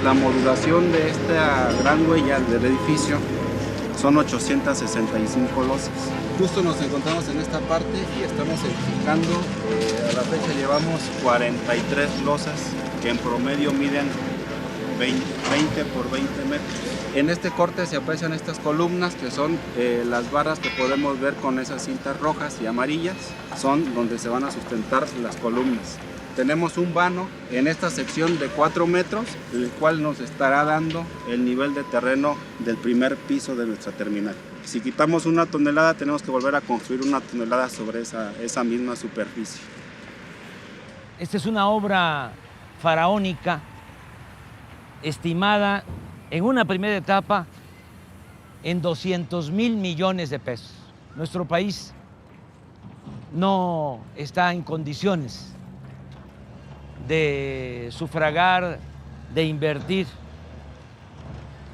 La modulación de esta gran huella del edificio son 865 losas. Justo nos encontramos en esta parte y estamos edificando. A la fecha llevamos 43 losas que en promedio miden 20 por 20 metros. En este corte se aprecian estas columnas que son las barras que podemos ver con esas cintas rojas y amarillas. Son donde se van a sustentar las columnas. Tenemos un vano en esta sección de 4 metros, el cual nos estará dando el nivel de terreno del primer piso de nuestra terminal. Si quitamos 1 tonelada, tenemos que volver a construir 1 tonelada sobre esa misma superficie. Esta es una obra faraónica, estimada en una primera etapa en 200,000 millones de pesos. Nuestro país no está en condiciones de sufragar, de invertir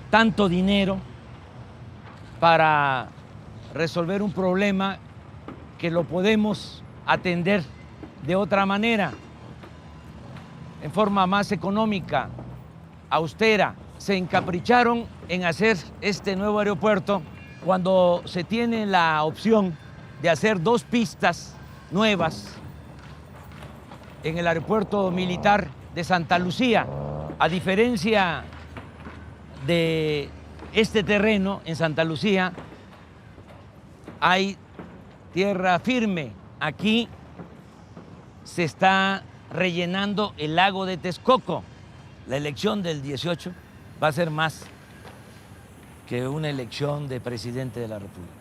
tanto dinero para resolver un problema que lo podemos atender de otra manera, en forma más económica, austera. Se encapricharon en hacer este nuevo aeropuerto cuando se tiene la opción de hacer 2 pistas nuevas en el aeropuerto militar de Santa Lucía. A diferencia de este terreno en Santa Lucía, hay tierra firme. Aquí se está rellenando el lago de Texcoco. La elección del 18 va a ser más que una elección de presidente de la República.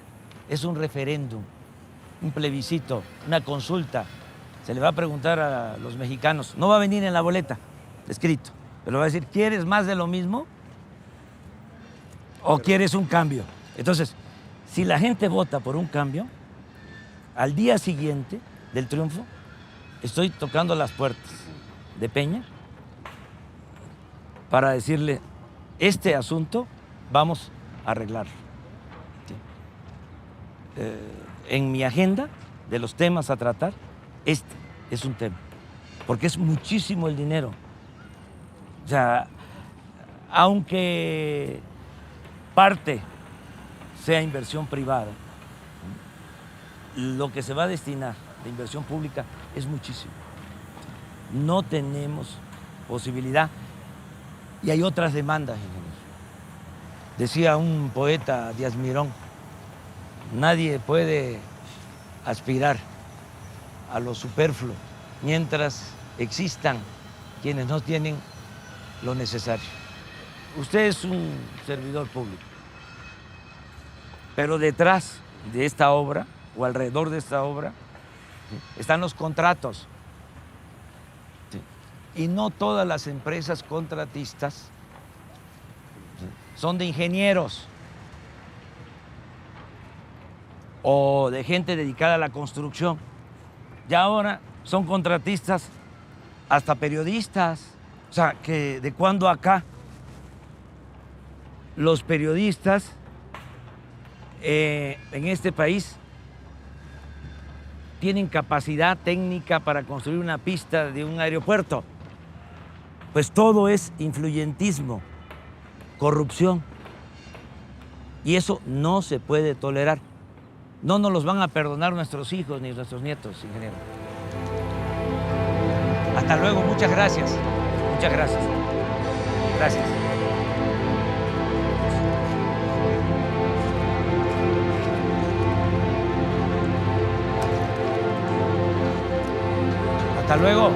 Es un referéndum, un plebiscito, una consulta. Se le va a preguntar a los mexicanos, no va a venir en la boleta escrito, pero va a decir, ¿quieres más de lo mismo o quieres un cambio? Entonces, si la gente vota por un cambio, al día siguiente del triunfo, estoy tocando las puertas de Peña para decirle, este asunto vamos a arreglarlo. En mi agenda de los temas a tratar, este es un tema, porque es muchísimo el dinero. O sea, aunque parte sea inversión privada, lo que se va a destinar de inversión pública es muchísimo. No tenemos posibilidad y hay otras demandas, ingeniero. Decía un poeta, Díaz Mirón, nadie puede aspirar a lo superfluo mientras existan quienes no tienen lo necesario. Usted es un servidor público, pero detrás de esta obra o alrededor de esta obra están los contratos. Y no todas las empresas contratistas son de ingenieros o de gente dedicada a la construcción. Ya ahora son contratistas hasta periodistas. O sea, que de cuando acá los periodistas en este país tienen capacidad técnica para construir una pista de un aeropuerto. Pues todo es influyentismo, corrupción. Y eso no se puede tolerar. No nos los van a perdonar nuestros hijos ni nuestros nietos, ingeniero. Hasta luego, muchas gracias. Muchas gracias. Gracias. Hasta luego.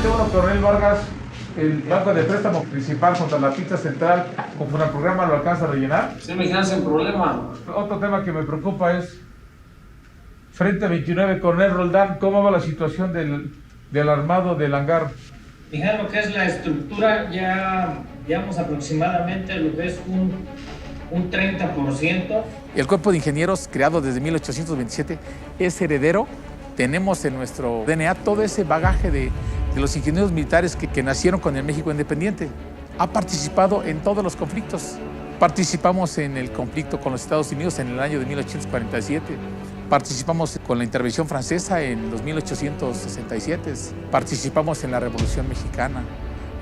Frente 1, Coronel Vargas, el banco de préstamo principal contra la pista central, conforme al programa, ¿lo alcanza a rellenar? Sí, mi hija, sin problema. Otro tema que me preocupa es Frente 29, Coronel Roldán, ¿cómo va la situación del armado del hangar? Mija, lo que es la estructura, ya llevamos aproximadamente lo que es un 30%. El Cuerpo de Ingenieros, creado desde 1827, es heredero. Tenemos en nuestro DNA todo ese bagaje de los ingenieros militares que nacieron con el México independiente. Ha participado en todos los conflictos. Participamos en el conflicto con los Estados Unidos en el año de 1847. Participamos con la intervención francesa en los 1867. Participamos en la Revolución Mexicana.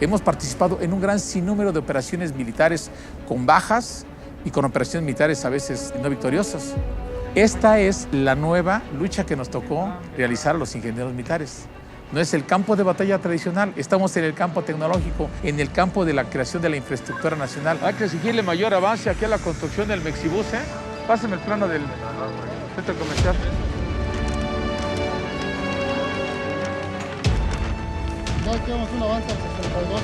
Hemos participado en un gran sinnúmero de operaciones militares con bajas y con operaciones militares a veces no victoriosas. Esta es la nueva lucha que nos tocó realizar a los ingenieros militares. No es el campo de batalla tradicional, estamos en el campo tecnológico, en el campo de la creación de la infraestructura nacional. Hay que exigirle mayor avance aquí a la construcción del Mexibus, ¿eh? Pásame el plano del centro comercial. Ya tenemos un avance al 62.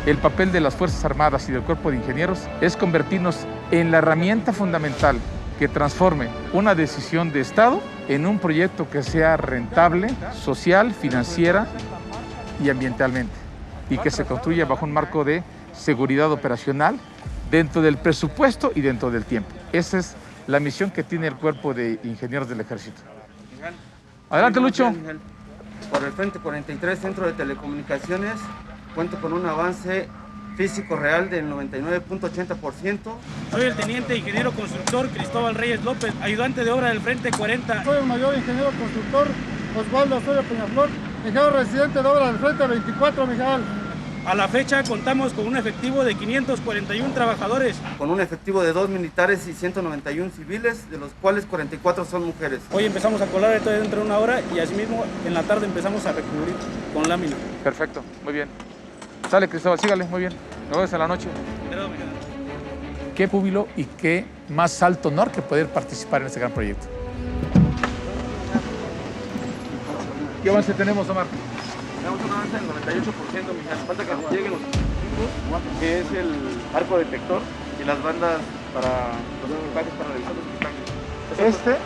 El papel de las Fuerzas Armadas y del Cuerpo de Ingenieros es convertirnos en la herramienta fundamental que transforme una decisión de Estado en un proyecto que sea rentable, social, financiera y ambientalmente, y que se construya bajo un marco de seguridad operacional dentro del presupuesto y dentro del tiempo. Esa es la misión que tiene el Cuerpo de Ingenieros del Ejército. Adelante, Lucho. Por el Frente 43, Centro de Telecomunicaciones, cuento con un avance físico real del 99.80%. Soy el teniente ingeniero constructor Cristóbal Reyes López, ayudante de obra del Frente 40. Soy el mayor ingeniero constructor Osvaldo Osorio Peñaflor, ingeniero residente de obra del Frente 24, Mijal. A la fecha contamos con un efectivo de 541 trabajadores. Con un efectivo de 2 militares y 191 civiles, de los cuales 44 son mujeres. Hoy empezamos a colar esto dentro de una hora y asimismo en la tarde empezamos a recubrir con lámina. Perfecto, muy bien. Sale, Cristóbal, sígale, muy bien. Nos vemos en la noche. Qué júbilo y qué más alto honor que poder participar en este gran proyecto. ¿Qué avance tenemos, Omar? Tenemos un avance del 98%, mija. Falta que nos lleguen los equipos, que es el arco detector y las bandas para los equipajes, para revisar los equipajes.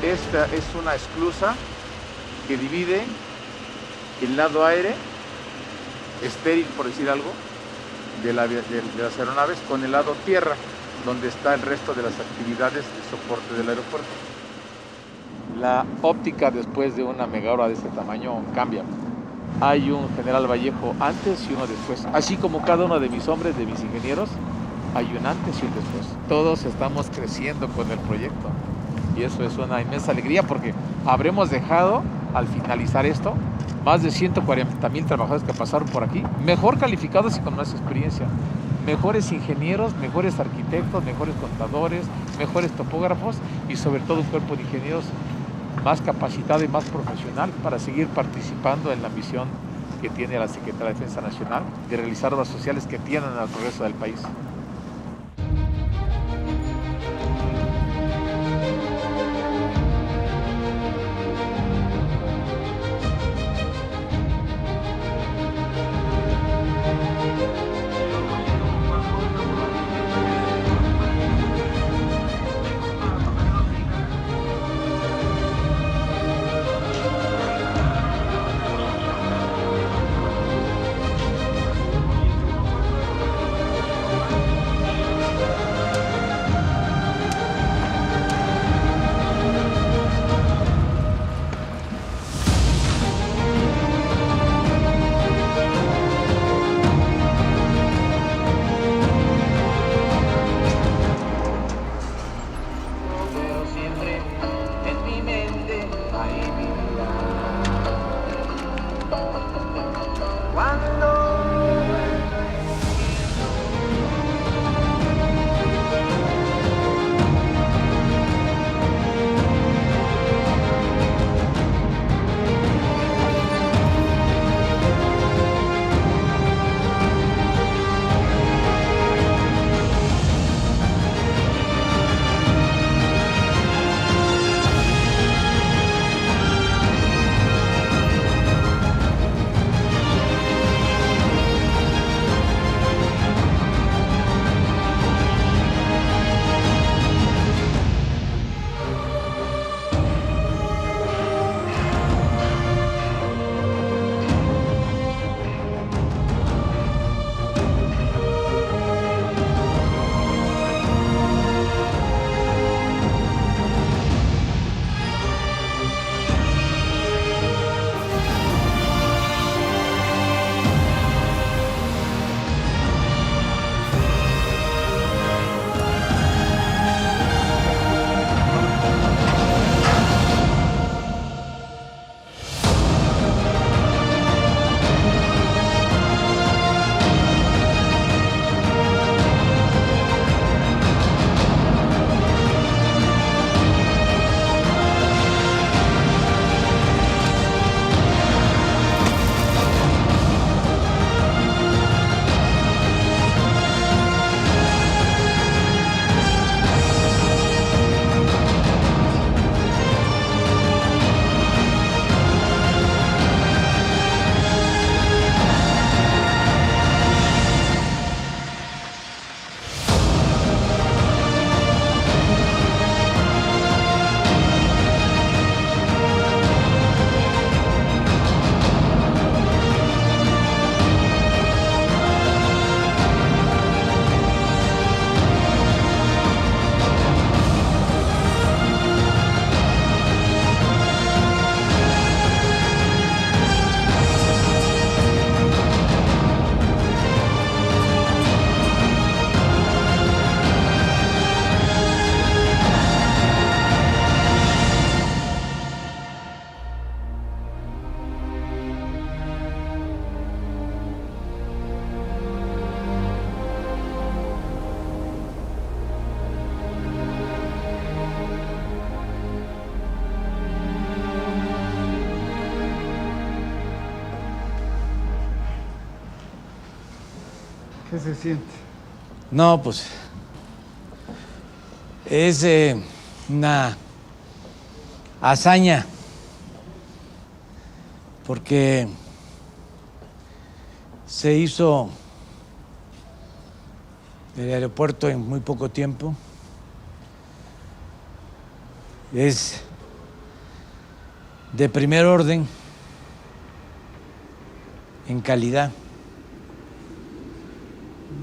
Esta es una esclusa que divide el lado aire, estéril por decir algo, de las aeronaves con el lado tierra, donde está el resto de las actividades de soporte del aeropuerto. La óptica después de una mega obra de este tamaño cambia. Hay un general Vallejo antes y uno después. Así como cada uno de mis hombres, de mis ingenieros, hay un antes y un después. Todos estamos creciendo con el proyecto y eso es una inmensa alegría porque habremos dejado, al finalizar esto, más de 140,000 trabajadores que pasaron por aquí, mejor calificados y con más experiencia. Mejores ingenieros, mejores arquitectos, mejores contadores, mejores topógrafos y sobre todo un cuerpo de ingenieros más capacitado y más profesional para seguir participando en la misión que tiene la Secretaría de Defensa Nacional de realizar obras sociales que tiendan al progreso del país. ¿Qué se siente? No, pues es una hazaña, porque se hizo el aeropuerto en muy poco tiempo. Es de primer orden en calidad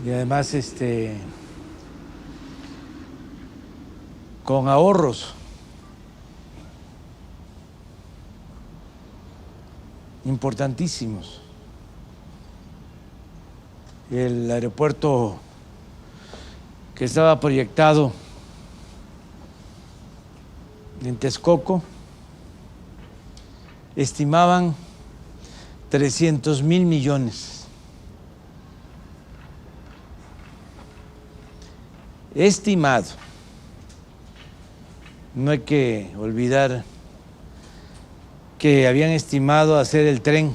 y además con ahorros importantísimos. El aeropuerto que estaba proyectado en Texcoco estimaban 300,000 millones. Estimado. No hay que olvidar que habían estimado hacer el tren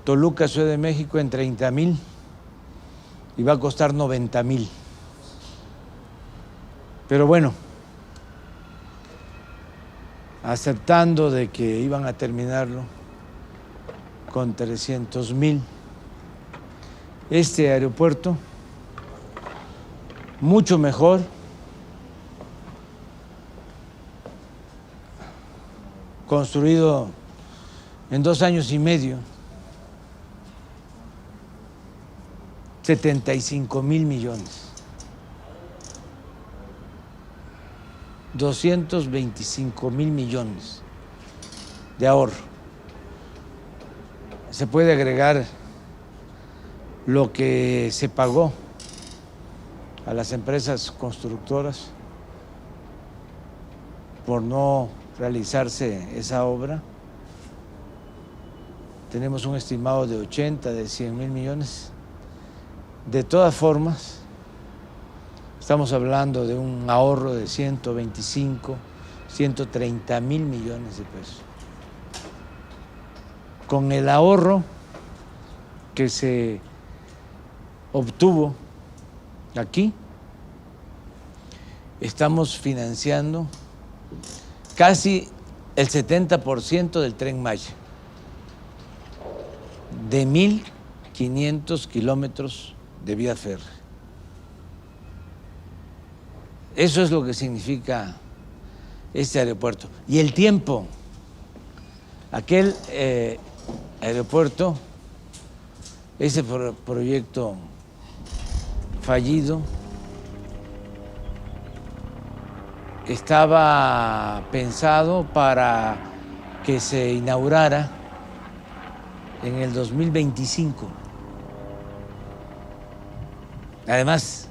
Toluca, Ciudad de México en 30,000 y va a costar 90,000. Pero bueno, aceptando de que iban a terminarlo con 300,000, este aeropuerto, mucho mejor, construido en 2 años y medio, 75,000 millones. 225,000 millones de ahorro. Se puede agregar lo que se pagó a las empresas constructoras por no realizarse esa obra. Tenemos un estimado de 80, de 100,000 millones. De todas formas, estamos hablando de un ahorro de 125, 130,000 millones de pesos. Con el ahorro que se obtuvo aquí, estamos financiando casi el 70% del Tren Maya, de 1,500 kilómetros de vía férrea. Eso es lo que significa este aeropuerto. Y el tiempo, aquel aeropuerto, ese proyecto fallido, estaba pensado para que se inaugurara en el 2025. Además,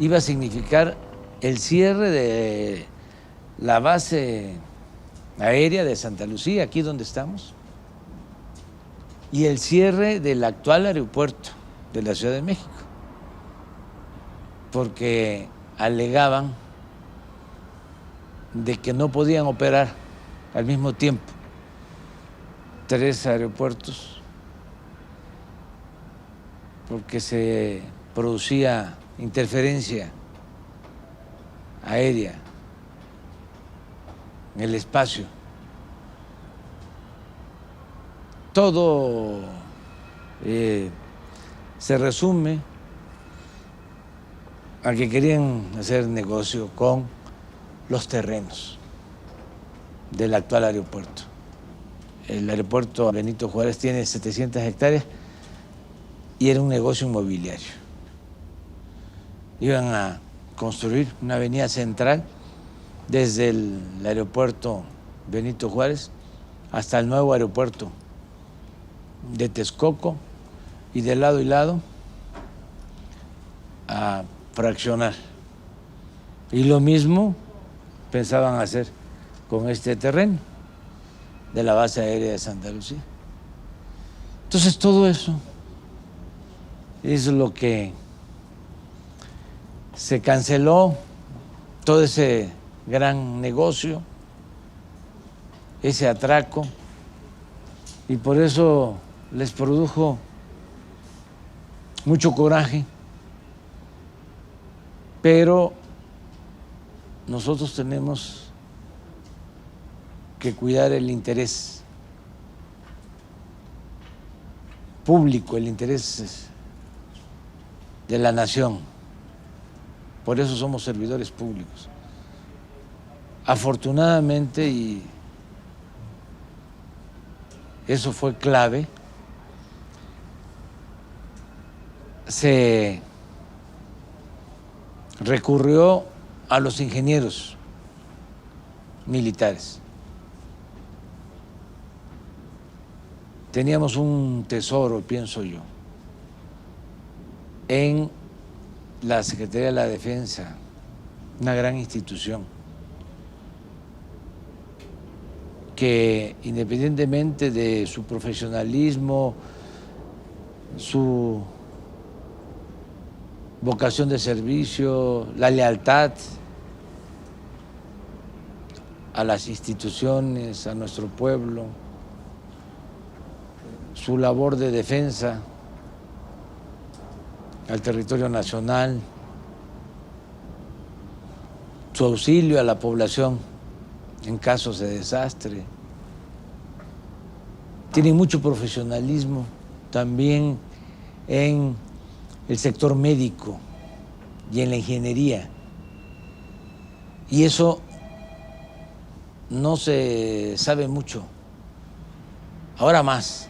iba a significar el cierre de la base aérea de Santa Lucía, aquí donde estamos, y el cierre del actual aeropuerto de la Ciudad de México, porque alegaban de que no podían operar al mismo tiempo 3 aeropuertos porque se producía interferencia aérea en el espacio. Todo se resume a que querían hacer negocio con los terrenos del actual aeropuerto. El aeropuerto Benito Juárez tiene 700 hectáreas y era un negocio inmobiliario. Iban a construir una avenida central desde el aeropuerto Benito Juárez hasta el nuevo aeropuerto de Texcoco, y de lado y lado a fraccionar. Y lo mismo pensaban hacer con este terreno de la base aérea de Santa Lucía. Entonces todo eso es lo que se canceló, todo ese gran negocio, ese atraco, y por eso les produjo mucho coraje, pero nosotros tenemos que cuidar el interés público, el interés de la nación. Por eso somos servidores públicos. Afortunadamente, y eso fue clave, se recurrió a los ingenieros militares. Teníamos un tesoro, pienso yo, en la Secretaría de la Defensa, una gran institución que, independientemente de su profesionalismo, su vocación de servicio, la lealtad a las instituciones, a nuestro pueblo, su labor de defensa al territorio nacional, su auxilio a la población en casos de desastre. Tiene mucho profesionalismo también en el sector médico y en la ingeniería. Y eso no se sabe mucho. Ahora más.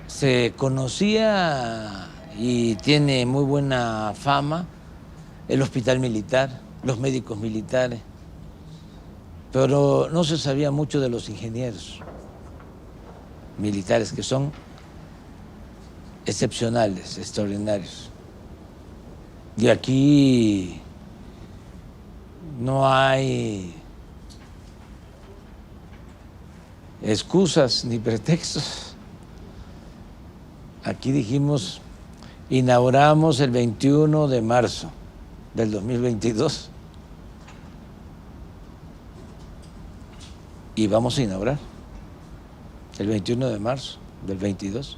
Se conocía y tiene muy buena fama el hospital militar, los médicos militares, pero no se sabía mucho de los ingenieros militares, que son excepcionales, extraordinarios. Y aquí no hay excusas ni pretextos. Aquí dijimos, inauguramos el 21 de marzo del 2022 y vamos a inaugurar el 21 de marzo del 22.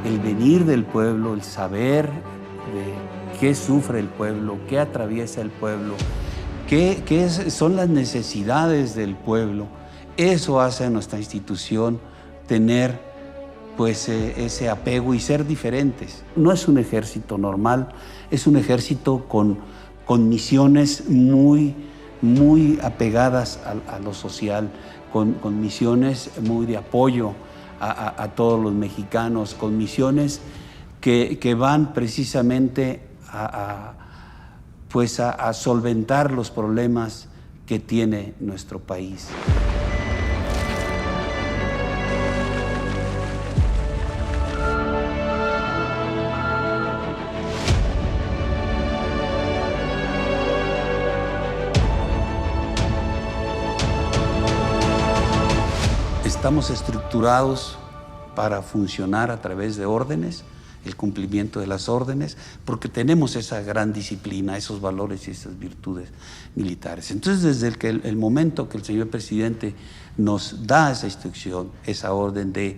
El venir del pueblo, el saber de qué sufre el pueblo, qué atraviesa el pueblo, qué son las necesidades del pueblo, eso hace a nuestra institución tener pues ese apego y ser diferentes. No es un ejército normal, es un ejército con misiones muy apegadas a lo social, con misiones muy de apoyo a todos los mexicanos, con misiones que van precisamente a solventar los problemas que tiene nuestro país. Estamos estructurados para funcionar a través de órdenes, el cumplimiento de las órdenes, porque tenemos esa gran disciplina, esos valores y esas virtudes militares. Entonces, desde el momento que el señor presidente nos da esa instrucción, esa orden de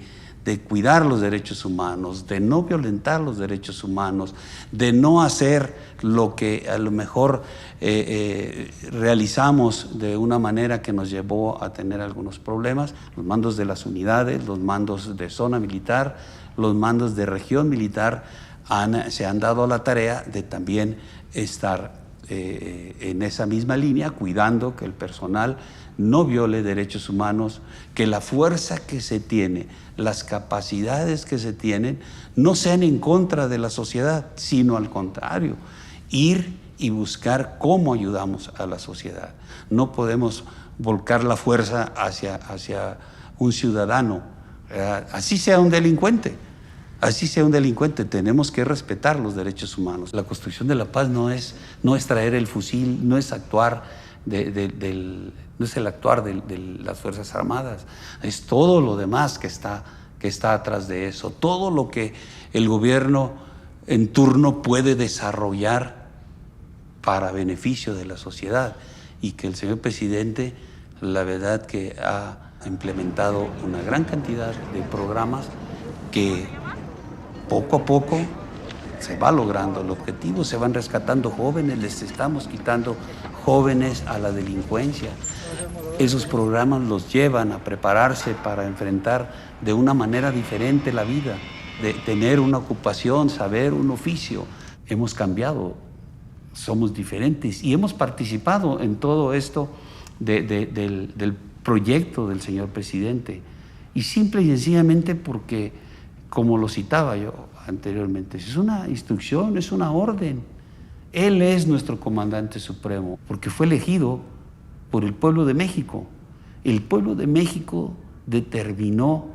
cuidar los derechos humanos, de no violentar los derechos humanos, de no hacer lo que a lo mejor realizamos de una manera que nos llevó a tener algunos problemas. Los mandos de las unidades, los mandos de zona militar, los mandos de región militar se han dado a la tarea de también estar en esa misma línea, cuidando que el personal no viole derechos humanos, que la fuerza que se tiene, las capacidades que se tienen, no sean en contra de la sociedad, sino al contrario, ir y buscar cómo ayudamos a la sociedad. No podemos volcar la fuerza hacia un ciudadano, así sea un delincuente. Así sea un delincuente, tenemos que respetar los derechos humanos. La construcción de la paz no es traer el fusil, no es actuar no es el actuar de las Fuerzas Armadas, es todo lo demás que está atrás de eso, todo lo que el gobierno en turno puede desarrollar para beneficio de la sociedad, y que el señor presidente, la verdad que ha implementado una gran cantidad de programas que poco a poco se va logrando el objetivo, se van rescatando jóvenes, les estamos quitando jóvenes a la delincuencia. Esos programas los llevan a prepararse para enfrentar de una manera diferente la vida, de tener una ocupación, saber un oficio. Hemos cambiado, somos diferentes y hemos participado en todo esto del proyecto del señor presidente. Y simple y sencillamente porque, como lo citaba yo anteriormente, es una instrucción, es una orden. Él es nuestro comandante supremo, porque fue elegido por el pueblo de México. El pueblo de México determinó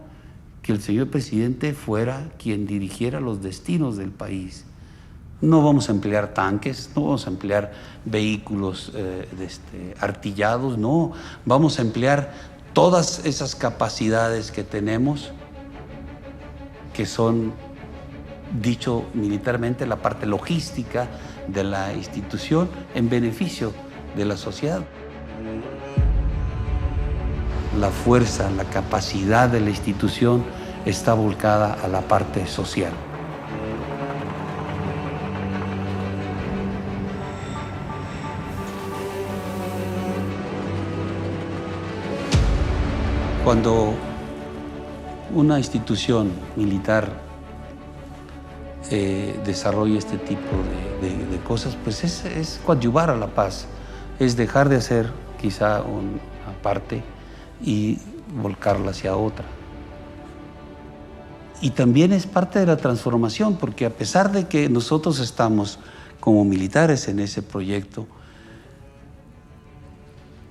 que el señor presidente fuera quien dirigiera los destinos del país. No vamos a emplear tanques, no vamos a emplear vehículos artillados, no. Vamos a emplear todas esas capacidades que tenemos, que son, dicho militarmente, la parte logística de la institución en beneficio de la sociedad. La fuerza, la capacidad de la institución está volcada a la parte social. Cuando una institución militar desarrolla este tipo de cosas, pues es coadyuvar a la paz, es dejar de hacer quizá una parte y volcarla hacia otra. Y también es parte de la transformación, porque a pesar de que nosotros estamos como militares en ese proyecto,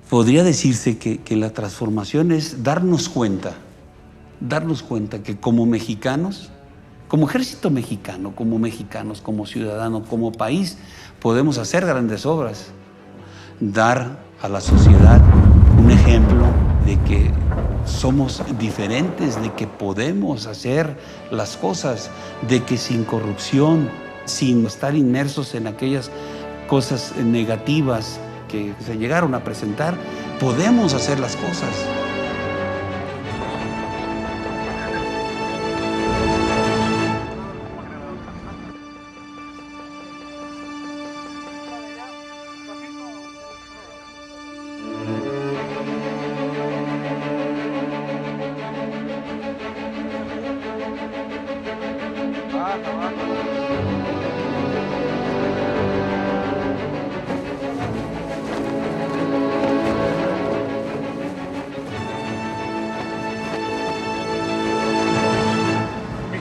podría decirse que la transformación es darnos cuenta que como mexicanos, como ejército mexicano, como mexicanos, como ciudadanos, como país, podemos hacer grandes obras, dar a la sociedad un ejemplo de que somos diferentes, de que podemos hacer las cosas, de que sin corrupción, sin estar inmersos en aquellas cosas negativas que se llegaron a presentar, podemos hacer las cosas.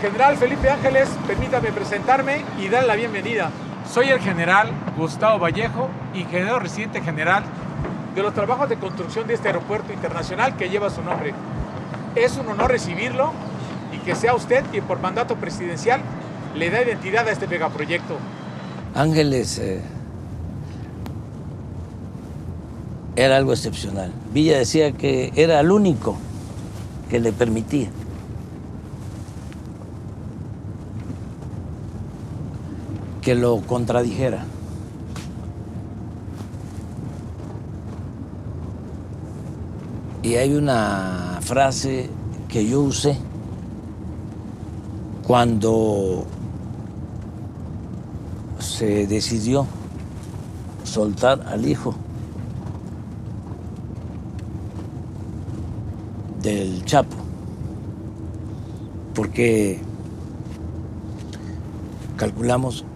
General Felipe Ángeles, permítame presentarme y dar la bienvenida. Soy el general Gustavo Vallejo, ingeniero residente general de los trabajos de construcción de este aeropuerto internacional que lleva su nombre. Es un honor recibirlo y que sea usted quien por mandato presidencial le da identidad a este megaproyecto. Ángeles era algo excepcional. Villa decía que era el único que le permitía que lo contradijera. Y hay una frase que yo usé cuando se decidió soltar al hijo del Chapo, porque calculamos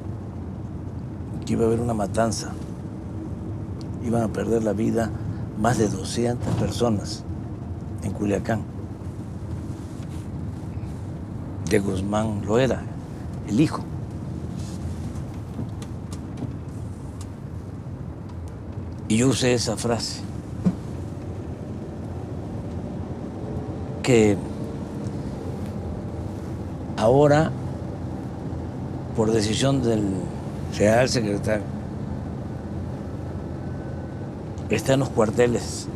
que iba a haber una matanza, iban a perder la vida más de 200 personas en Culiacán. De Guzmán lo era, el hijo. Y yo usé esa frase, que ahora, por decisión del general secretario, está en los cuarteles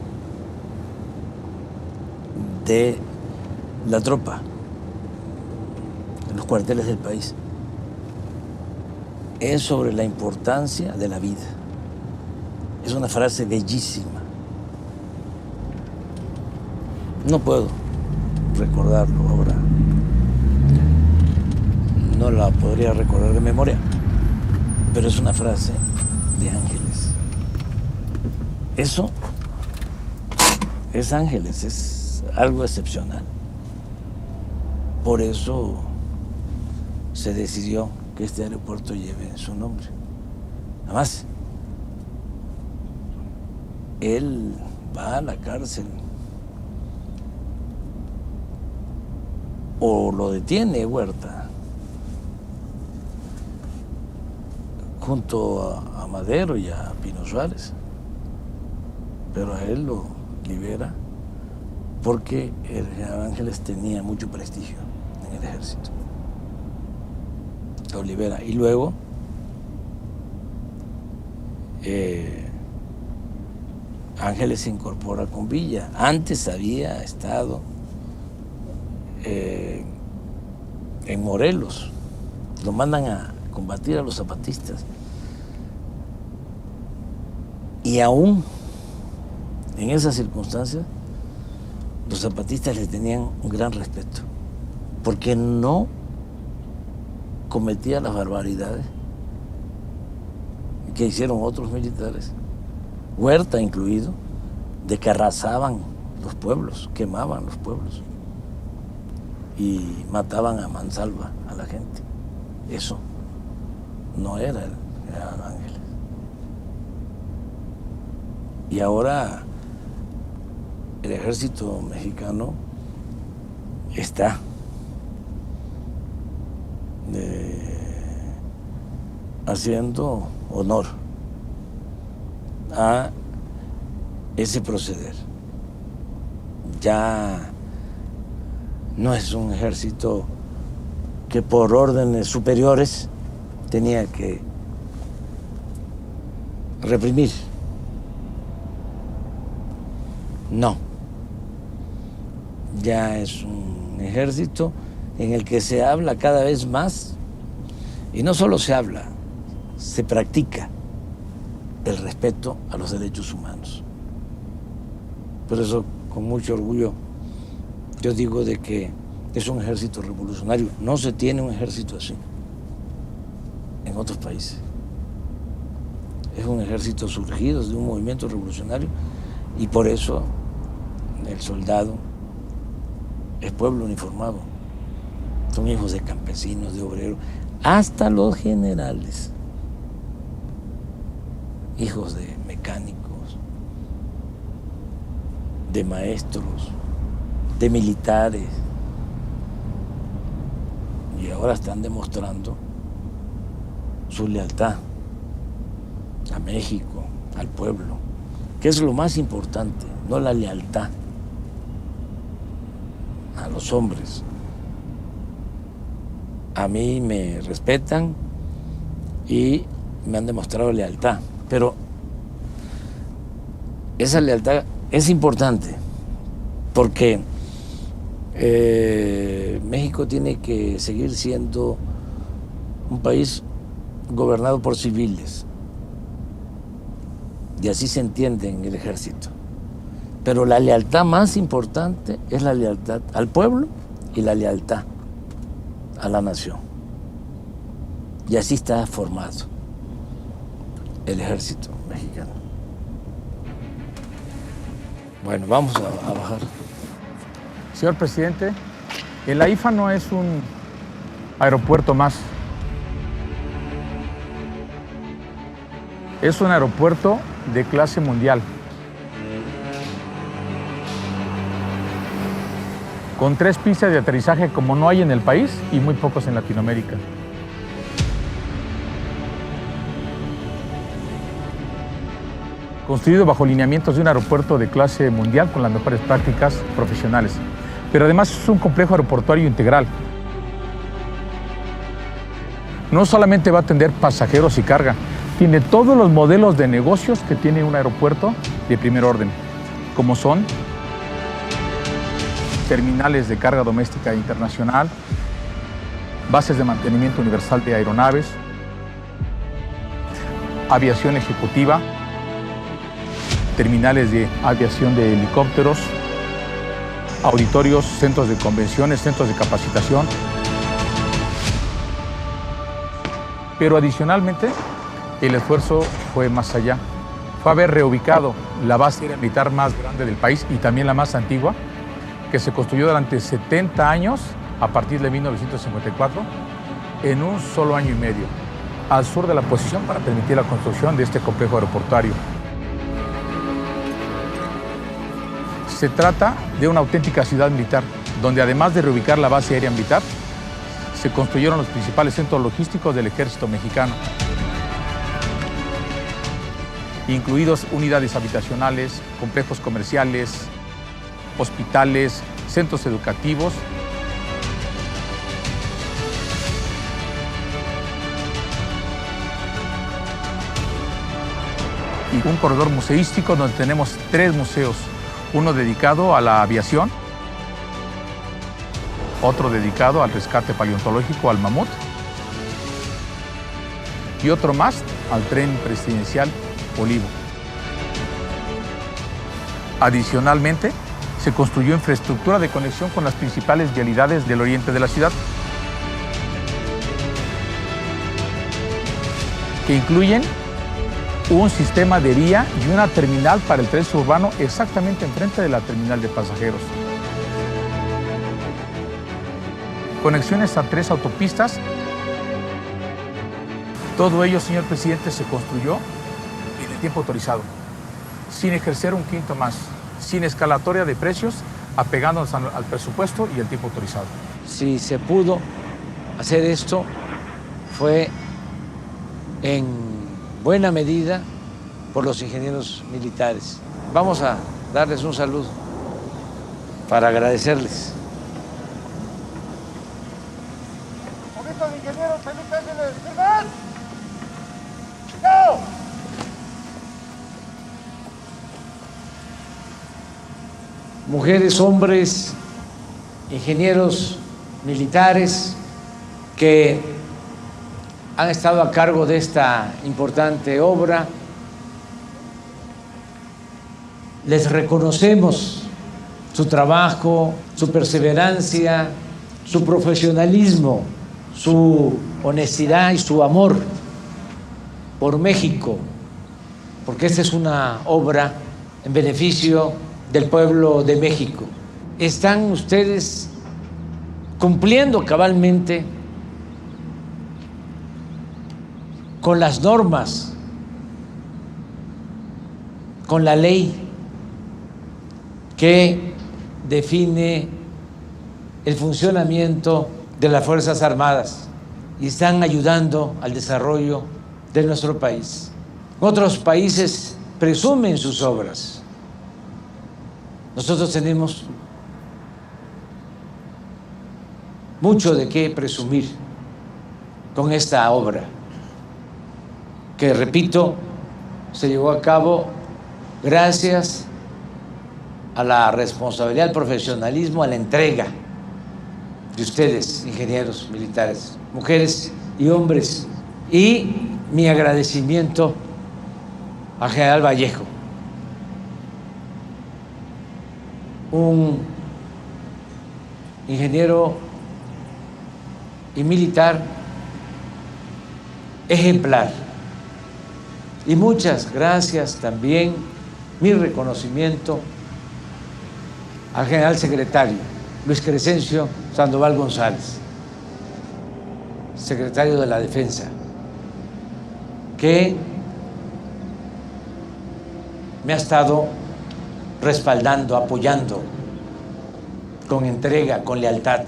de la tropa, en los cuarteles del país. Es sobre la importancia de la vida. Es una frase bellísima. No puedo recordarlo ahora. No la podría recordar de memoria, pero es una frase de Ángeles. Eso es Ángeles, es algo excepcional. Por eso se decidió que este aeropuerto lleve su nombre. Además, él va a la cárcel o lo detiene Huerta junto a Madero y a Pino Suárez, pero a él lo libera porque el general Ángeles tenía mucho prestigio en el ejército. Lo libera y luego Ángeles se incorpora con Villa. Antes había estado en Morelos, lo mandan a combatir a los zapatistas y aún en esas circunstancias los zapatistas le tenían un gran respeto porque no cometía las barbaridades que hicieron otros militares, Huerta incluido, de que arrasaban los pueblos, quemaban los pueblos y mataban a mansalva a la gente. Eso no era el general Ángeles. Y ahora el ejército mexicano está haciendo honor a ese proceder. Ya no es un ejército que por órdenes superiores tenía que reprimir. No. Ya es un ejército en el que se habla cada vez más, y no solo se habla, se practica el respeto a los derechos humanos. Por eso, con mucho orgullo, yo digo de que es un ejército revolucionario. No se tiene un ejército así en otros países. Es un ejército surgido de un movimiento revolucionario y por eso el soldado es pueblo uniformado. Son hijos de campesinos, de obreros, hasta los generales, hijos de mecánicos, de maestros, de militares, y ahora están demostrando su lealtad a México, al pueblo, que es lo más importante, no la lealtad a los hombres. A mí me respetan y me han demostrado lealtad, pero esa lealtad es importante porque México tiene que seguir siendo un país gobernado por civiles, y así se entiende en el ejército. Pero la lealtad más importante es la lealtad al pueblo y la lealtad a la nación. Y así está formado el ejército mexicano. Bueno, vamos a bajar. Señor presidente, el AIFA no es un aeropuerto más. Es un aeropuerto de clase mundial, con 3 pistas de aterrizaje como no hay en el país y muy pocos en Latinoamérica. Construido bajo lineamientos de un aeropuerto de clase mundial con las mejores prácticas profesionales. Pero además es un complejo aeroportuario integral. No solamente va a atender pasajeros y carga, Tiene todos los modelos de negocios que tiene un aeropuerto de primer orden, como son terminales de carga doméstica e internacional, bases de mantenimiento universal de aeronaves, aviación ejecutiva, terminales de aviación de helicópteros, auditorios, centros de convenciones, centros de capacitación. Pero adicionalmente, el esfuerzo fue más allá. Fue haber reubicado la base aérea militar más grande del país y también la más antigua, que se construyó durante 70 años, a partir de 1954, en un solo año y medio, al sur de la posición para permitir la construcción de este complejo aeroportuario. Se trata de una auténtica ciudad militar, donde además de reubicar la base aérea militar, se construyeron los principales centros logísticos del ejército mexicano, incluidos unidades habitacionales, complejos comerciales, hospitales, centros educativos. Y un corredor museístico donde tenemos 3 museos, uno dedicado a la aviación, otro dedicado al rescate paleontológico, al mamut, y otro más al tren presidencial Olivo. Adicionalmente, se construyó infraestructura de conexión con las principales vialidades del oriente de la ciudad, que incluyen un sistema de vía y una terminal para el tren suburbano exactamente enfrente de la terminal de pasajeros. Conexiones a 3 autopistas. Todo ello, señor presidente, se construyó en el tiempo autorizado, sin ejercer un quinto más, sin escalatoria de precios, apegándonos al presupuesto y al tiempo autorizado. Si se pudo hacer esto, fue en buena medida por los ingenieros militares. Vamos a darles un saludo para agradecerles. Mujeres, hombres, ingenieros militares que han estado a cargo de esta importante obra. Les reconocemos su trabajo, su perseverancia, su profesionalismo, su honestidad y su amor por México, porque esta es una obra en beneficio del pueblo de México. Están ustedes cumpliendo cabalmente con las normas, con la ley que define el funcionamiento de las Fuerzas Armadas y están ayudando al desarrollo de nuestro país. Otros países presumen sus obras. Nosotros tenemos mucho de qué presumir con esta obra, que, repito, se llevó a cabo gracias a la responsabilidad, al profesionalismo, a la entrega de ustedes, ingenieros militares, mujeres y hombres, y mi agradecimiento al general Vallejo, un ingeniero y militar ejemplar. Y muchas gracias también, mi reconocimiento al general secretario Luis Crescencio Sandoval González, secretario de la Defensa, que me ha estado respaldando, apoyando con entrega, con lealtad.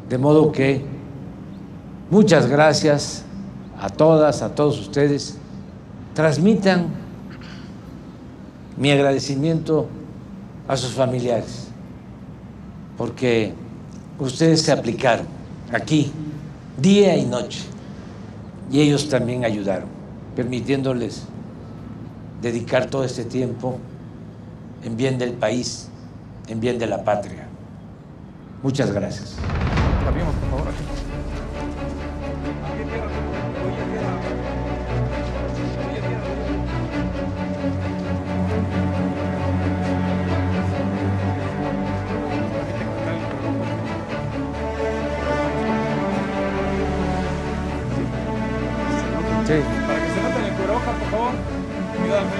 De modo que muchas gracias a todas, a todos ustedes. Transmitan mi agradecimiento a sus familiares, porque ustedes se aplicaron aquí día y noche y ellos también ayudaron, permitiéndoles dedicar todo este tiempo en bien del país, en bien de la patria. Muchas gracias. Cambiemos, por favor, aquí. Sí. Para que se noten el cubrebocas, por favor. Cuidadamente.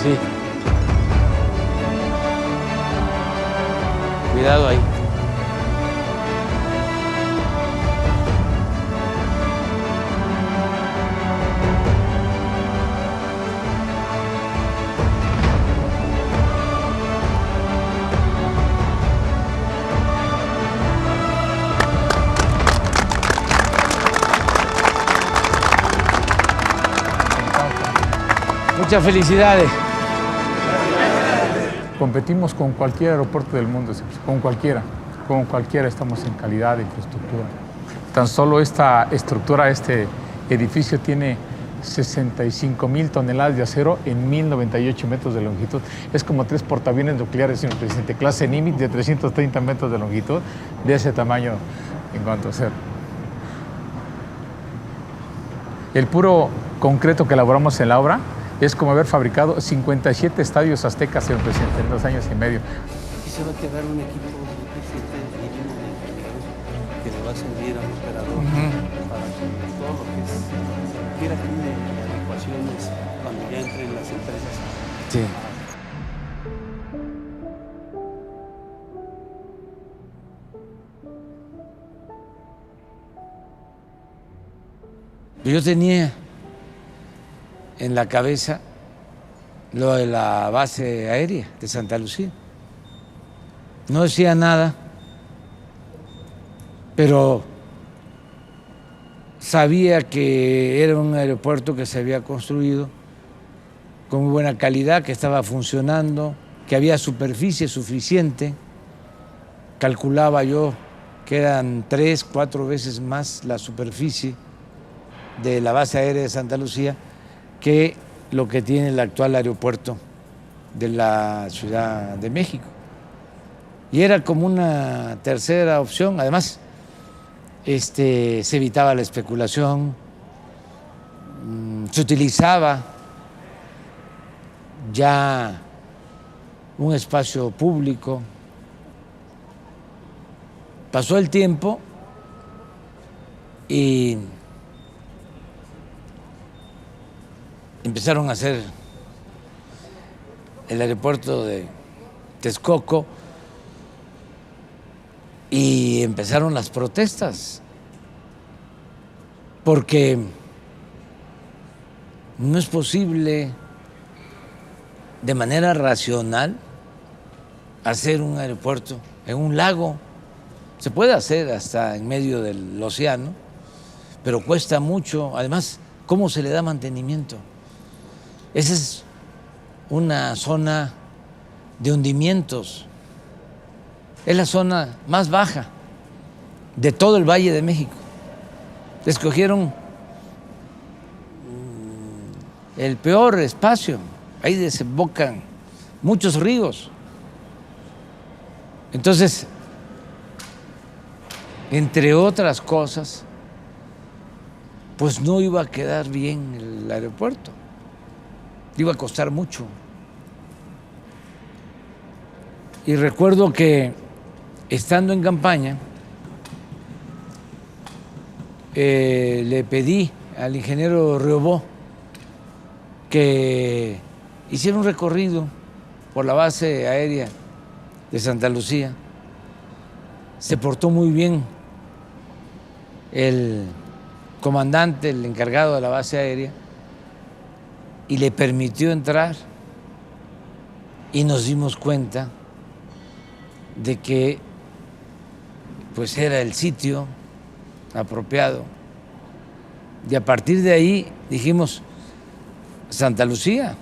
Sí. Cuidado ahí. Muchas felicidades. Competimos con cualquier aeropuerto del mundo, con cualquiera estamos en calidad de infraestructura. Tan solo esta estructura, este edificio tiene 65,000 toneladas de acero en 1,098 metros de longitud. Es como 3 portaaviones nucleares, señor presidente, clase Nimitz de 330 metros de longitud, de ese tamaño en cuanto a acero. El puro concreto que elaboramos en la obra es como haber fabricado 57 estadios aztecas, señor presidente, en 2 años y medio. Aquí se va a quedar un equipo mínimo de ingenieros que le va a servir al operador para que todo lo que quiera aquí de adecuaciones cuando ya entren las empresas. Sí. Yo tenía en la cabeza lo de la base aérea de Santa Lucía. No decía nada, pero sabía que era un aeropuerto que se había construido con muy buena calidad, que estaba funcionando, que había superficie suficiente. Calculaba yo que eran 3, 4 veces más la superficie de la base aérea de Santa Lucía que lo que tiene el actual aeropuerto de la Ciudad de México. Y era como una tercera opción. Además, se evitaba la especulación, se utilizaba ya un espacio público. Pasó el tiempo y empezaron a hacer el aeropuerto de Texcoco y empezaron las protestas, porque no es posible de manera racional hacer un aeropuerto en un lago. Se puede hacer hasta en medio del océano, pero cuesta mucho. Además, ¿cómo se le da mantenimiento? Esa es una zona de hundimientos. Es la zona más baja de todo el Valle de México. Escogieron el peor espacio. Ahí desembocan muchos ríos. Entonces, entre otras cosas, pues no iba a quedar bien el aeropuerto. Iba a costar mucho. Y recuerdo que estando en campaña, le pedí al ingeniero Riobó que hiciera un recorrido por la base aérea de Santa Lucía. Se portó muy bien el comandante, el encargado de la base aérea, y le permitió entrar, y nos dimos cuenta de que pues era el sitio apropiado. Y a partir de ahí dijimos, Santa Lucía.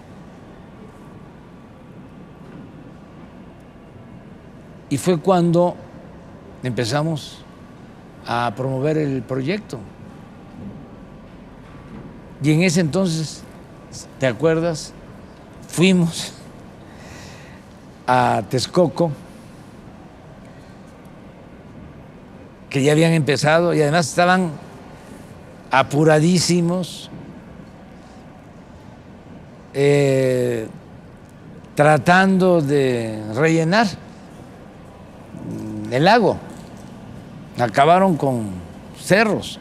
Y fue cuando empezamos a promover el proyecto. Y en ese entonces, ¿te acuerdas? Fuimos a Texcoco, que ya habían empezado y además estaban apuradísimos, tratando de rellenar el lago. Acabaron con cerros,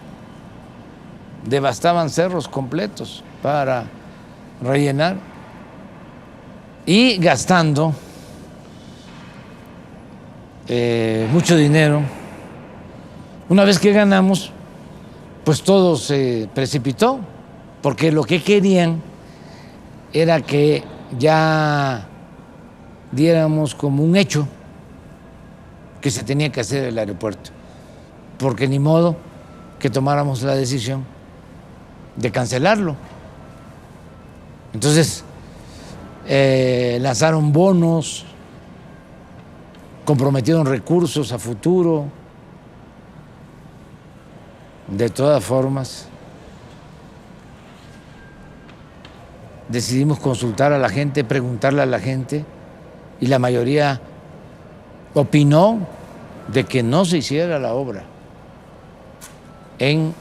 devastaban cerros completos para rellenar y gastando mucho dinero. Una vez que ganamos, pues todo se precipitó, porque lo que querían era que ya diéramos como un hecho que se tenía que hacer el aeropuerto, porque ni modo que tomáramos la decisión de cancelarlo. Entonces, lanzaron bonos, comprometieron recursos a futuro. De todas formas, decidimos consultar a la gente, preguntarle a la gente, y la mayoría opinó de que no se hiciera la obra en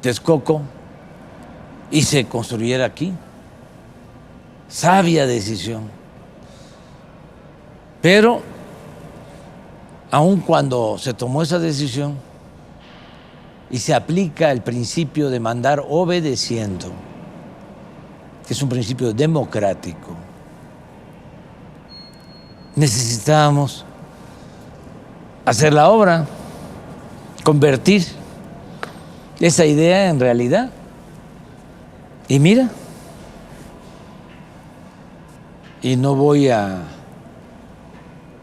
Texcoco y se construyera aquí. Sabia decisión. Pero aun cuando se tomó esa decisión y se aplica el principio de mandar obedeciendo, que es un principio democrático, necesitábamos hacer la obra, convertir esa idea en realidad. Y mira, y no voy a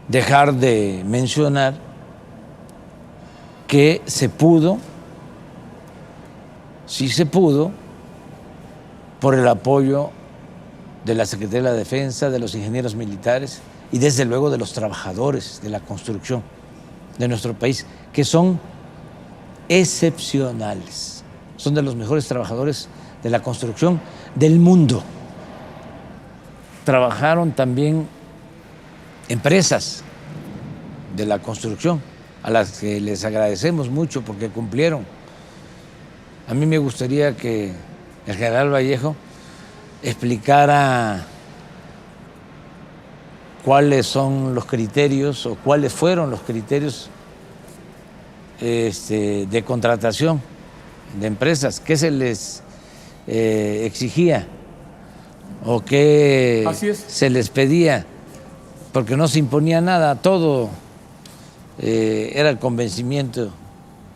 dejar de mencionar que se pudo, sí se pudo, por el apoyo de la Secretaría de la Defensa, de los ingenieros militares y desde luego de los trabajadores de la construcción de nuestro país, que son excepcionales, son de los mejores trabajadores de la construcción del mundo. Trabajaron también empresas de la construcción, a las que les agradecemos mucho porque cumplieron. A mí me gustaría que el general Vallejo explicara cuáles son los criterios o cuáles fueron los criterios de contratación de empresas, qué se les exigía o qué se les pedía, porque no se imponía nada, todo era el convencimiento,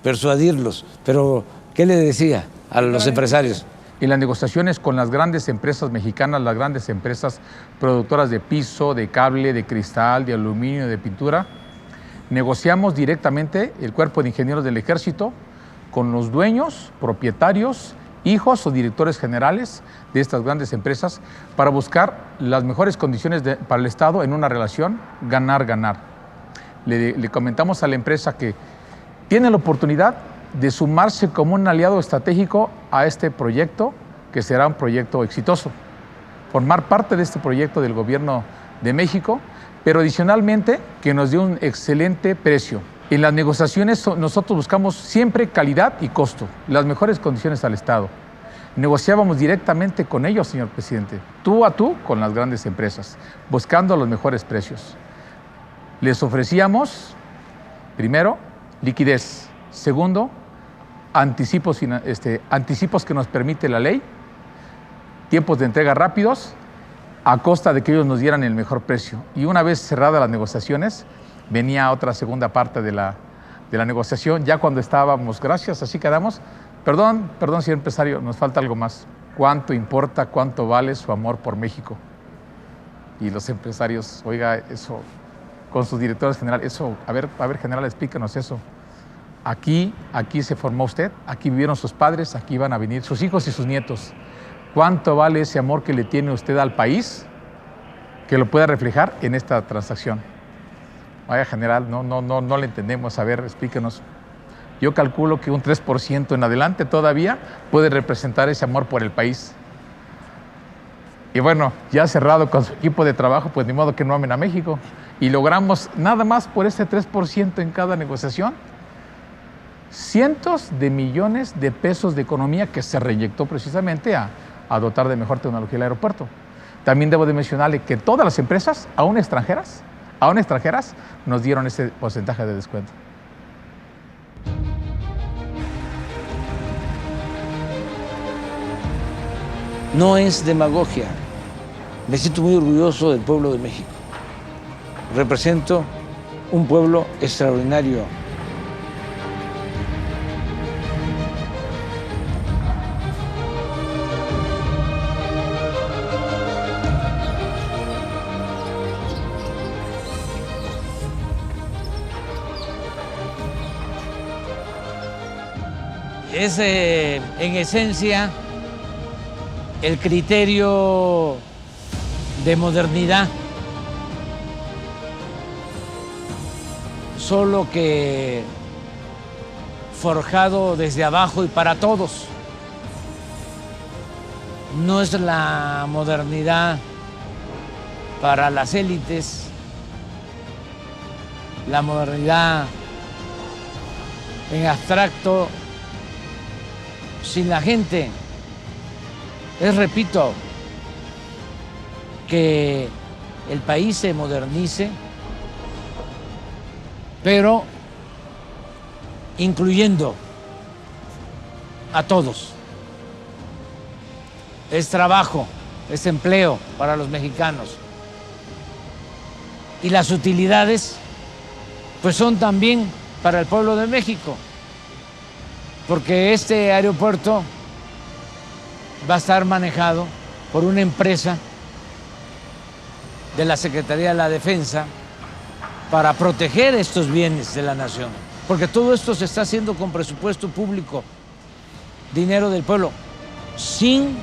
persuadirlos. Pero, ¿qué le decía a los empresarios? En las negociaciones con las grandes empresas mexicanas, las grandes empresas productoras de piso, de cable, de cristal, de aluminio, de pintura, negociamos directamente el cuerpo de ingenieros del Ejército con los dueños, propietarios, hijos o directores generales de estas grandes empresas para buscar las mejores condiciones para el Estado en una relación ganar-ganar. Le comentamos a la empresa que tiene la oportunidad de sumarse como un aliado estratégico a este proyecto, que será un proyecto exitoso. Formar parte de este proyecto del Gobierno de México, pero adicionalmente que nos dé un excelente precio. En las negociaciones nosotros buscamos siempre calidad y costo, las mejores condiciones al Estado. Negociábamos directamente con ellos, señor presidente, tú a tú con las grandes empresas, buscando los mejores precios. Les ofrecíamos, primero, liquidez. Segundo, anticipos que nos permite la ley, tiempos de entrega rápidos, a costa de que ellos nos dieran el mejor precio. Y una vez cerradas las negociaciones, venía otra segunda parte de la negociación, ya cuando estábamos, gracias, así quedamos. Perdón, señor empresario, nos falta algo más. ¿Cuánto importa, cuánto vale su amor por México? Y los empresarios, oiga, eso, con sus directores generales. Eso, a ver, general, explícanos eso. Aquí se formó usted, aquí vivieron sus padres, aquí van a venir sus hijos y sus nietos. ¿Cuánto vale ese amor que le tiene usted al país que lo pueda reflejar en esta transacción? Vaya, general, no le entendemos. A ver, explíquenos. Yo calculo que un 3% en adelante todavía puede representar ese amor por el país. Y bueno, ya cerrado con su equipo de trabajo, pues ni modo que no amen a México. Y logramos nada más por ese 3% en cada negociación, cientos de millones de pesos de economía que se reinyectó precisamente a dotar de mejor tecnología el aeropuerto. También debo de mencionarle que todas las empresas, aún extranjeras, nos dieron ese porcentaje de descuento. No es demagogia. Me siento muy orgulloso del pueblo de México. Represento un pueblo extraordinario. Es en esencia el criterio de modernidad, solo que forjado desde abajo y para todos. No es la modernidad para las élites, la modernidad en abstracto, sin la gente. Es, repito, que el país se modernice, pero incluyendo a todos. Es trabajo, es empleo para los mexicanos. Y las utilidades, pues son también para el pueblo de México, porque este aeropuerto va a estar manejado por una empresa de la Secretaría de la Defensa para proteger estos bienes de la nación, porque todo esto se está haciendo con presupuesto público, dinero del pueblo, sin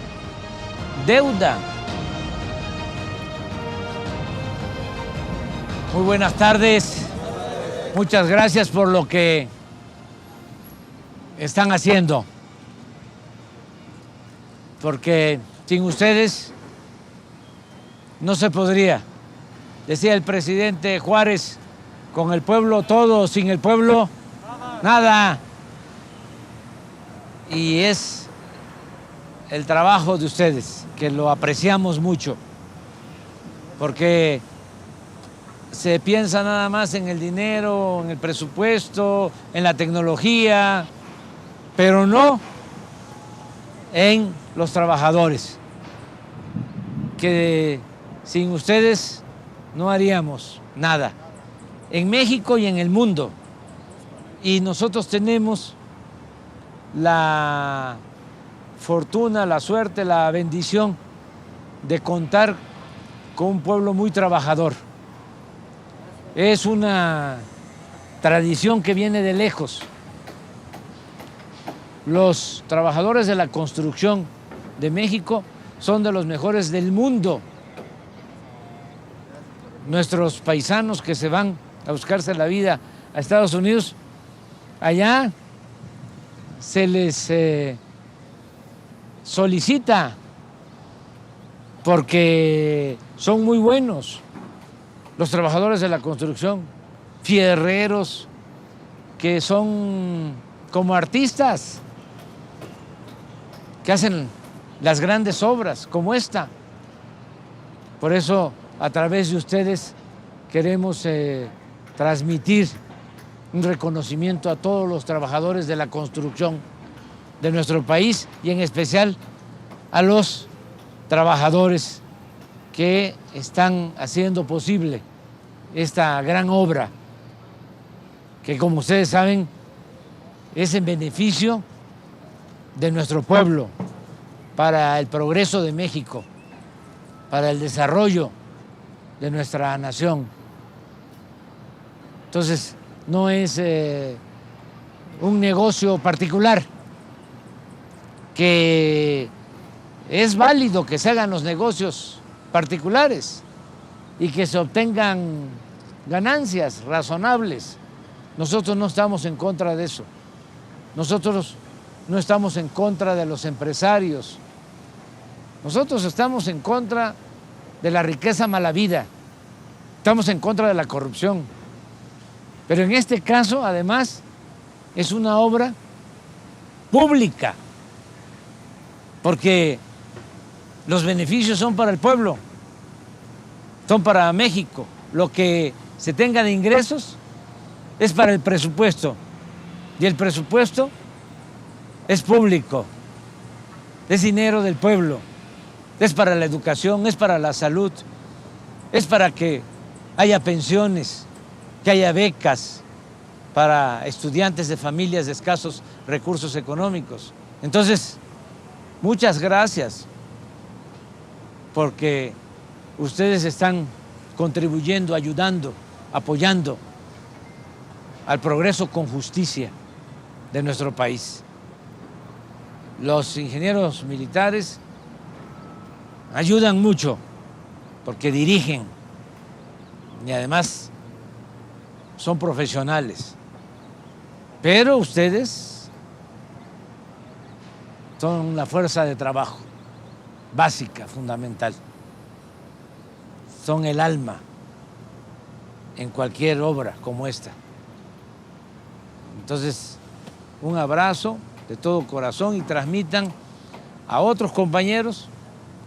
deuda. Muy buenas tardes. Muchas gracias por lo que están haciendo, porque sin ustedes no se podría. Decía el presidente Juárez, con el pueblo todo, sin el pueblo nada. Y es el trabajo de ustedes, que lo apreciamos mucho, porque se piensa nada más en el dinero, en el presupuesto, en la tecnología, pero no en los trabajadores, que sin ustedes no haríamos nada, en México y en el mundo. Y nosotros tenemos la fortuna, la suerte, la bendición de contar con un pueblo muy trabajador. Es una tradición que viene de lejos. Los trabajadores de la construcción de México son de los mejores del mundo. Nuestros paisanos que se van a buscarse la vida a Estados Unidos, allá se les solicita porque son muy buenos. Los trabajadores de la construcción, fierreros, que son como artistas, que hacen las grandes obras como esta. Por eso, a través de ustedes, queremos transmitir un reconocimiento a todos los trabajadores de la construcción de nuestro país y en especial a los trabajadores que están haciendo posible esta gran obra, que como ustedes saben es en beneficio de nuestro pueblo, para el progreso de México, para el desarrollo de nuestra nación. Entonces, no es un negocio particular, que es válido que se hagan los negocios particulares y que se obtengan ganancias razonables. Nosotros no estamos en contra de eso. Nosotros no estamos en contra de los empresarios. Nosotros estamos en contra de la riqueza malavida. Estamos en contra de la corrupción. Pero en este caso, además, es una obra pública, porque los beneficios son para el pueblo, son para México. Lo que se tenga de ingresos es para el presupuesto, y el presupuesto es público, es dinero del pueblo, es para la educación, es para la salud, es para que haya pensiones, que haya becas para estudiantes de familias de escasos recursos económicos. Entonces, muchas gracias, porque ustedes están contribuyendo, ayudando, apoyando al progreso con justicia de nuestro país. Los ingenieros militares ayudan mucho porque dirigen y además son profesionales. Pero ustedes son la fuerza de trabajo básica, fundamental. Son el alma en cualquier obra como esta. Entonces, un abrazo de todo corazón y transmitan a otros compañeros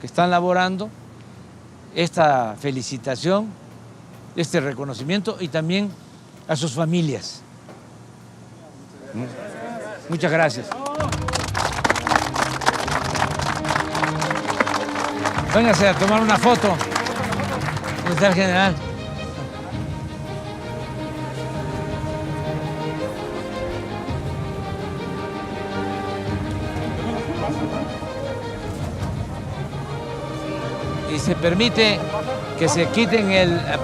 que están laborando esta felicitación, este reconocimiento, y también a sus familias. Muchas gracias. Véngase a tomar una foto. ¿Dónde está el general? Y se permite que se quiten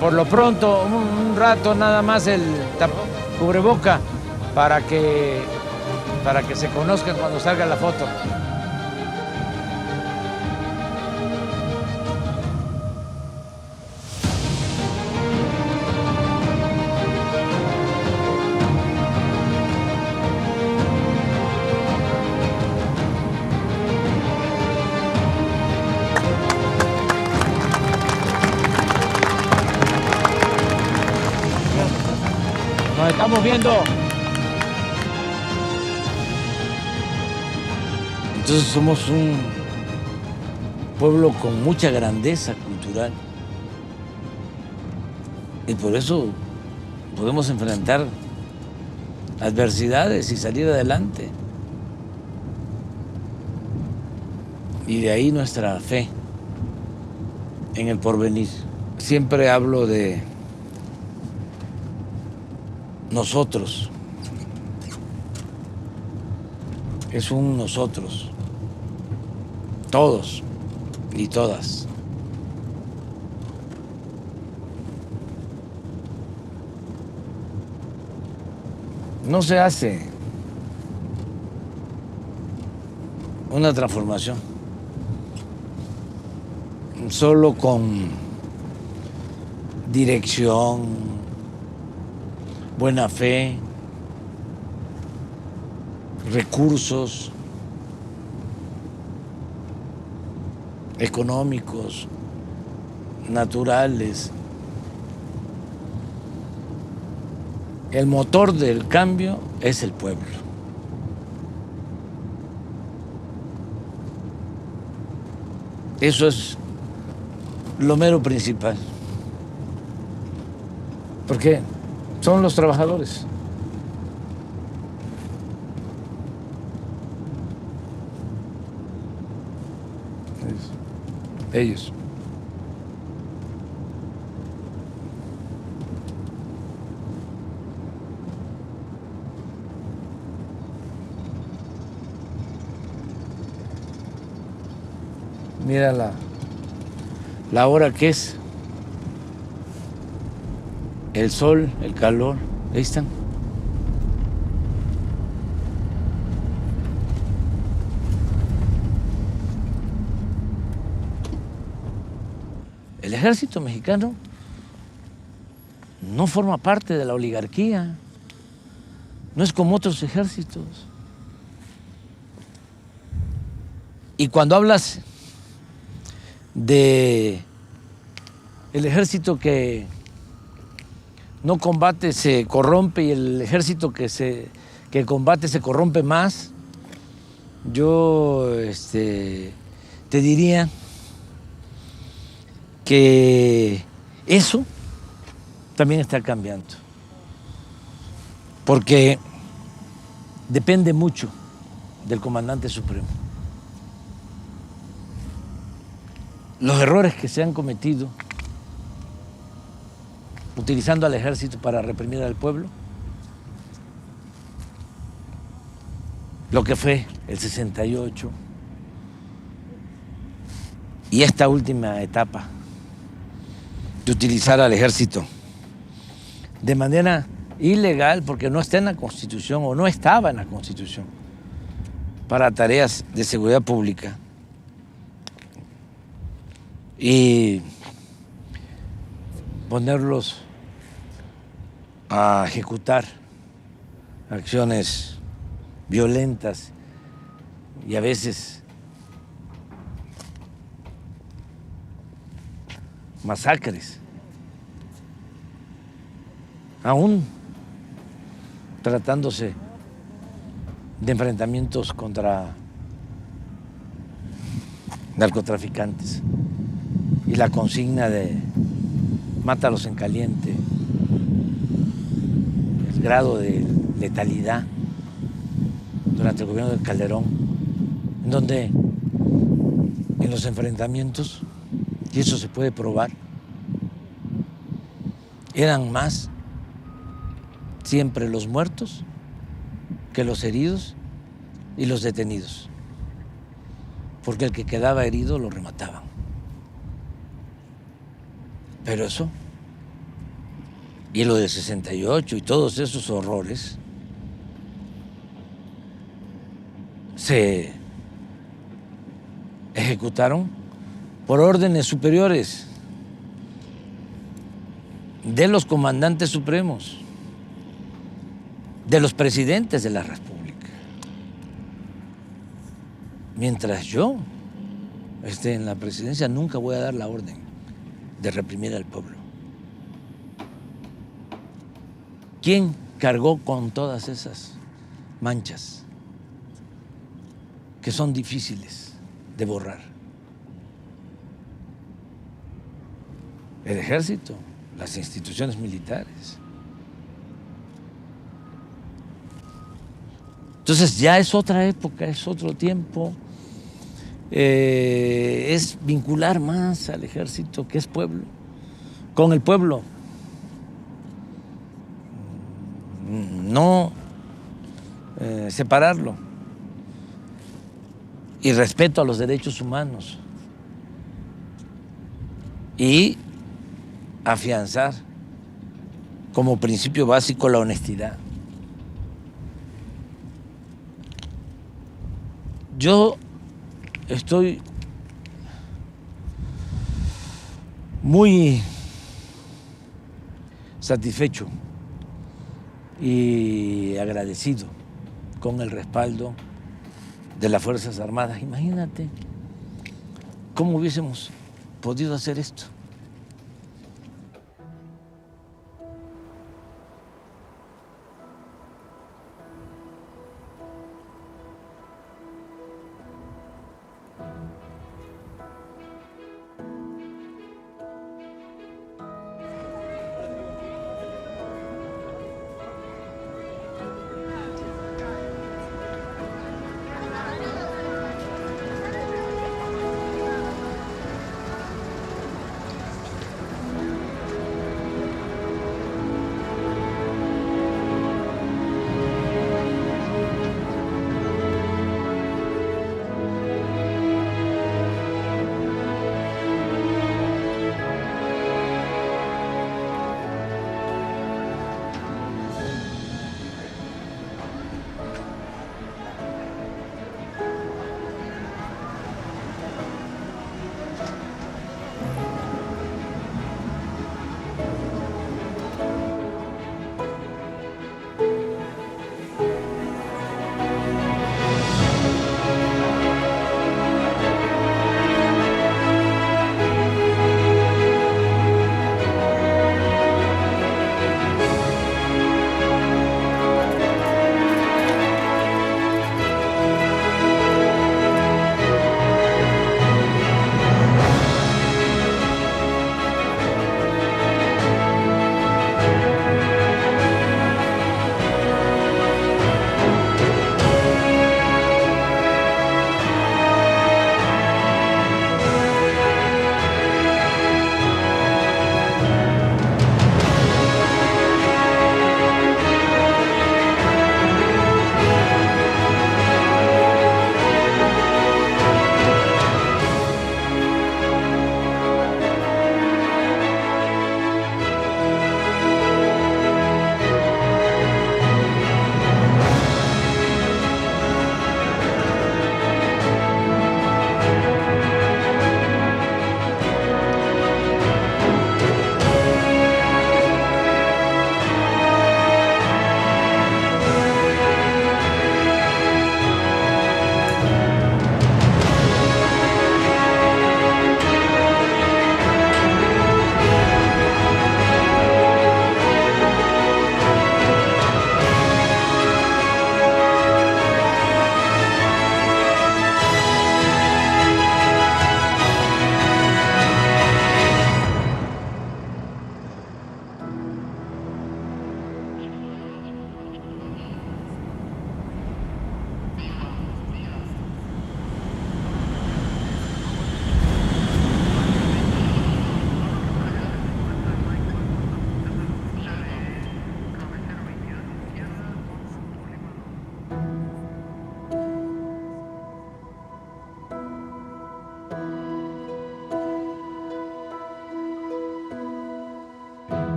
por lo pronto, un rato nada más el cubreboca para que se conozcan cuando salga la foto. Nos estamos viendo. Entonces somos un pueblo con mucha grandeza cultural y por eso podemos enfrentar adversidades y salir adelante. Y de ahí nuestra fe en el porvenir. Siempre hablo de nosotros. Es un nosotros. Todos y todas. No se hace una transformación solo con dirección, buena fe, recursos económicos, naturales. El motor del cambio es el pueblo. Eso es lo mero principal. Porque son los trabajadores. Ellos. Mira la hora que es, el sol, el calor. Ahí están. El ejército mexicano no forma parte de la oligarquía, no es como otros ejércitos. Y cuando hablas de el ejército que no combate se corrompe y el ejército que combate se corrompe más, yo te diría que eso también está cambiando, porque depende mucho del comandante supremo. Los errores que se han cometido utilizando al ejército para reprimir al pueblo, lo que fue el 68 y esta última etapa de utilizar al ejército de manera ilegal, porque no está en la Constitución o no estaba en la Constitución, para tareas de seguridad pública y ponerlos a ejecutar acciones violentas y a veces masacres, aún tratándose de enfrentamientos contra narcotraficantes y la consigna de mátalos en caliente, el grado de letalidad durante el gobierno de Calderón, en donde en los enfrentamientos, y eso se puede probar, eran más siempre los muertos que los heridos y los detenidos, porque el que quedaba herido lo remataban. Pero eso, y lo del 68 y todos esos horrores, se ejecutaron por órdenes superiores de los comandantes supremos, de los presidentes de la República. Mientras yo esté en la presidencia, nunca voy a dar la orden de reprimir al pueblo. ¿Quién cargó con todas esas manchas que son difíciles de borrar? El ejército, las instituciones militares. Entonces ya es otra época, es otro tiempo. Es vincular más al ejército, que es pueblo, con el pueblo. No separarlo. Y respeto a los derechos humanos. Y afianzar como principio básico la honestidad. Yo estoy muy satisfecho y agradecido con el respaldo de las Fuerzas Armadas. Imagínate cómo hubiésemos podido hacer esto.